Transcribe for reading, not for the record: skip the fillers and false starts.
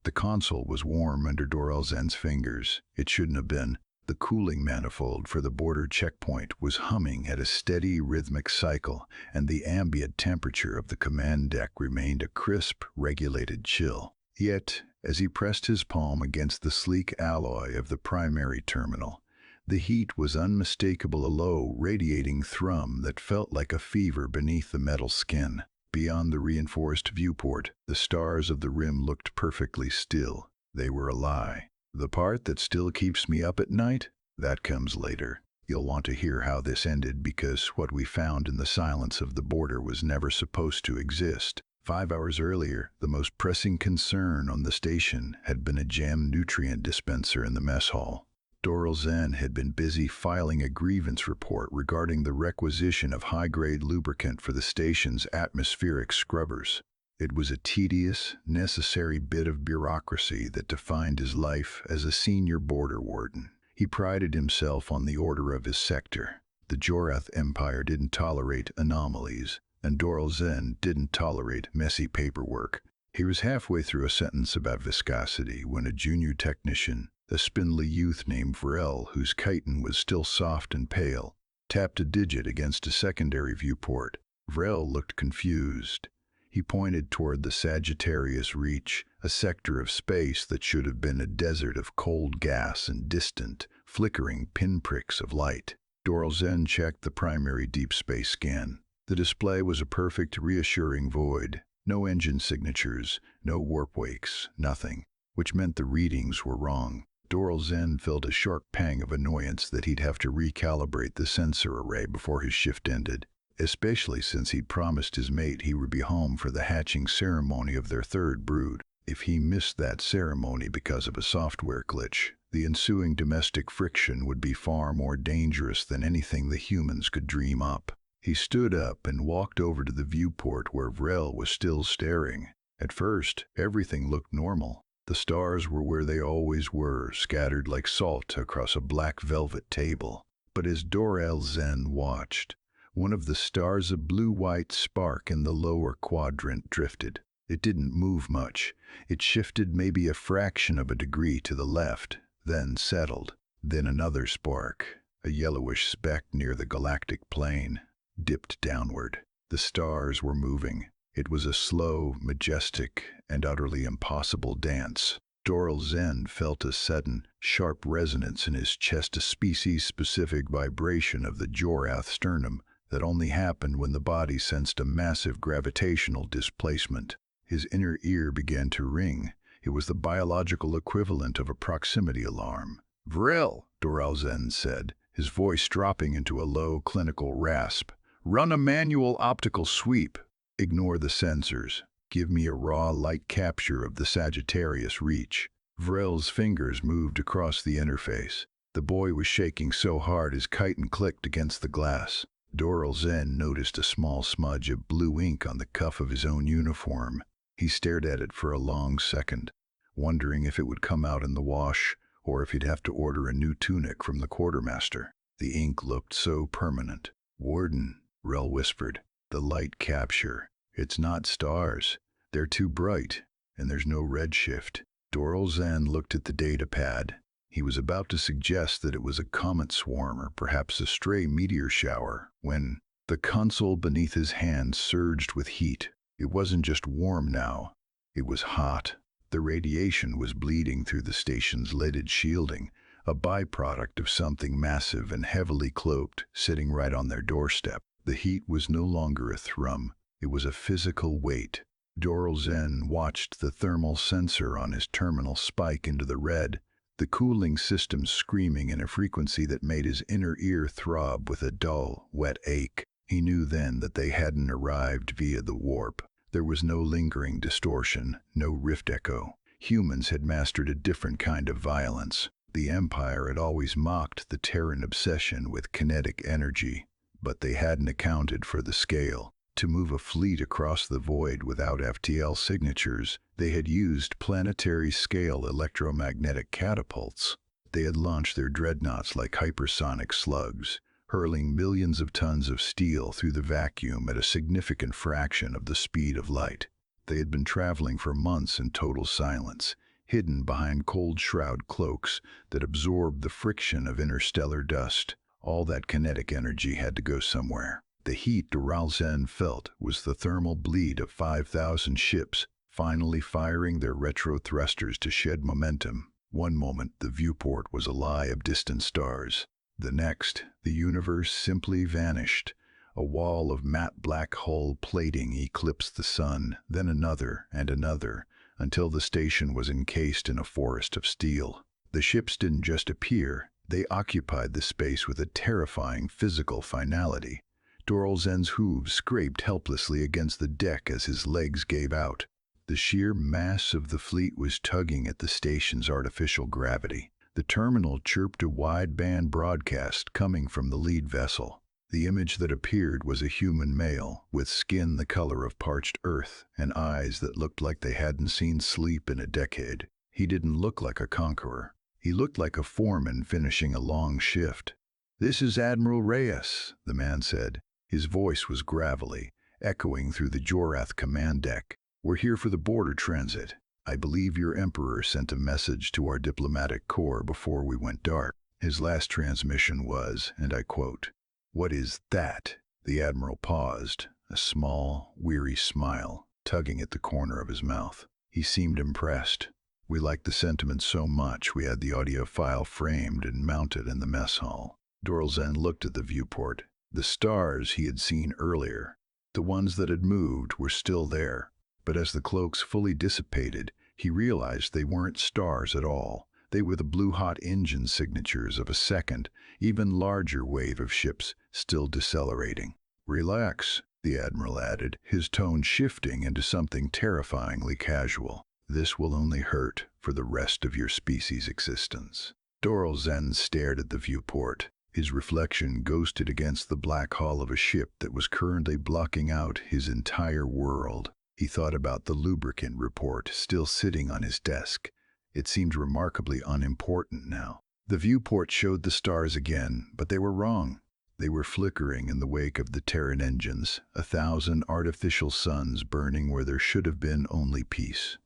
The console was warm under Doralzen's fingers. It shouldn't have been. The cooling manifold for the border checkpoint was humming at a steady rhythmic cycle, and the ambient temperature of the command deck remained a crisp, regulated chill. Yet, as he pressed his palm against the sleek alloy of the primary terminal, the heat was unmistakable, a low, radiating thrum that felt like a fever beneath the metal skin. Beyond the reinforced viewport, the stars of the rim looked perfectly still. They were a lie. The part that still keeps me up at night? That comes later. You'll want to hear how this ended, because what we found in the silence of the border was never supposed to exist. 5 hours earlier, the most pressing concern on the station had been a jammed nutrient dispenser in the mess hall. Doralzen had been busy filing a grievance report regarding the requisition of high-grade lubricant for the station's atmospheric scrubbers. It was a tedious, necessary bit of bureaucracy that defined his life as a senior border warden. He prided himself on the order of his sector. The Jorath Empire didn't tolerate anomalies, and Doralzen didn't tolerate messy paperwork. He was halfway through a sentence about viscosity when a junior technician, a spindly youth named Vrel, whose chitin was still soft and pale, tapped a digit against a secondary viewport. Vrel looked confused. He pointed toward the Sagittarius Reach, a sector of space that should have been a desert of cold gas and distant, flickering pinpricks of light. Doralzen checked the primary deep space scan. The display was a perfect, reassuring void. No engine signatures, no warp wakes, nothing, which meant the readings were wrong. Doralzen felt a sharp pang of annoyance that he'd have to recalibrate the sensor array before his shift ended, especially since he'd promised his mate he would be home for the hatching ceremony of their third brood. If he missed that ceremony because of a software glitch, the ensuing domestic friction would be far more dangerous than anything the humans could dream up. He stood up and walked over to the viewport where Vrel was still staring. At first, everything looked normal. The stars were where they always were, scattered like salt across a black velvet table. But as Doralzen watched, one of the stars, a blue-white spark in the lower quadrant, drifted. It didn't move much. It shifted maybe a fraction of a degree to the left, then settled. Then another spark, a yellowish speck near the galactic plane, dipped downward. The stars were moving. It was a slow, majestic, and utterly impossible dance. Doralzen felt a sudden, sharp resonance in his chest, a species-specific vibration of the Jorath sternum that only happened when the body sensed a massive gravitational displacement. His inner ear began to ring. It was the biological equivalent of a proximity alarm. "Vrel," Doralzen said, his voice dropping into a low, clinical rasp. "Run a manual optical sweep. Ignore the sensors. Give me a raw light capture of the Sagittarius Reach." Vrel's fingers moved across the interface. The boy was shaking so hard his chitin clicked against the glass. Doralzen noticed a small smudge of blue ink on the cuff of his own uniform. He stared at it for a long second, wondering if it would come out in the wash or if he'd have to order a new tunic from the quartermaster. The ink looked so permanent. "Warden," Vrel whispered, "the light capture. It's not stars. They're too bright, and there's no redshift." Doralzen looked at the data pad. He was about to suggest that it was a comet swarm or perhaps a stray meteor shower when the console beneath his hand surged with heat. It wasn't just warm now. It was hot. The radiation was bleeding through the station's lidded shielding, a byproduct of something massive and heavily cloaked sitting right on their doorstep. The heat was no longer a thrum. It was a physical weight. Doralzen watched the thermal sensor on his terminal spike into the red, the cooling system screaming in a frequency that made his inner ear throb with a dull, wet ache. He knew then that they hadn't arrived via the warp. There was no lingering distortion, no rift echo. Humans had mastered a different kind of violence. The Empire had always mocked the Terran obsession with kinetic energy, but they hadn't accounted for the scale. To move a fleet across the void without FTL signatures, they had used planetary-scale electromagnetic catapults. They had launched their dreadnoughts like hypersonic slugs, hurling millions of tons of steel through the vacuum at a significant fraction of the speed of light. They had been traveling for months in total silence, hidden behind cold shroud cloaks that absorbed the friction of interstellar dust. All that kinetic energy had to go somewhere. The heat Doralzen felt was the thermal bleed of 5,000 ships finally firing their retro thrusters to shed momentum. One moment, the viewport was a lie of distant stars. The next, the universe simply vanished. A wall of matte black hull plating eclipsed the sun, then another and another, until the station was encased in a forest of steel. The ships didn't just appear, they occupied the space with a terrifying physical finality. Doralzen's hooves scraped helplessly against the deck as his legs gave out. The sheer mass of the fleet was tugging at the station's artificial gravity. The terminal chirped a wideband broadcast coming from the lead vessel. The image that appeared was a human male, with skin the color of parched earth and eyes that looked like they hadn't seen sleep in a decade. He didn't look like a conqueror. He looked like a foreman finishing a long shift. "This is Admiral Reyes," the man said. His voice was gravelly, echoing through the Jorath command deck. "We're here for the border transit. I believe your emperor sent a message to our diplomatic corps before we went dark. His last transmission was, and I quote, 'What is that?'" The admiral paused, a small, weary smile tugging at the corner of his mouth. He seemed impressed. "We liked the sentiment so much we had the audio file framed and mounted in the mess hall." Doralzen looked at the viewport. The stars he had seen earlier, the ones that had moved, were still there. But as the cloaks fully dissipated, he realized they weren't stars at all. They were the blue-hot engine signatures of a second, even larger wave of ships still decelerating. "Relax," the admiral added, his tone shifting into something terrifyingly casual. "This will only hurt for the rest of your species' existence." Doralzen stared at the viewport. His reflection ghosted against the black hull of a ship that was currently blocking out his entire world. He thought about the lubricant report still sitting on his desk. It seemed remarkably unimportant now. The viewport showed the stars again, but they were wrong. They were flickering in the wake of the Terran engines, 1,000 artificial suns burning where there should have been only peace.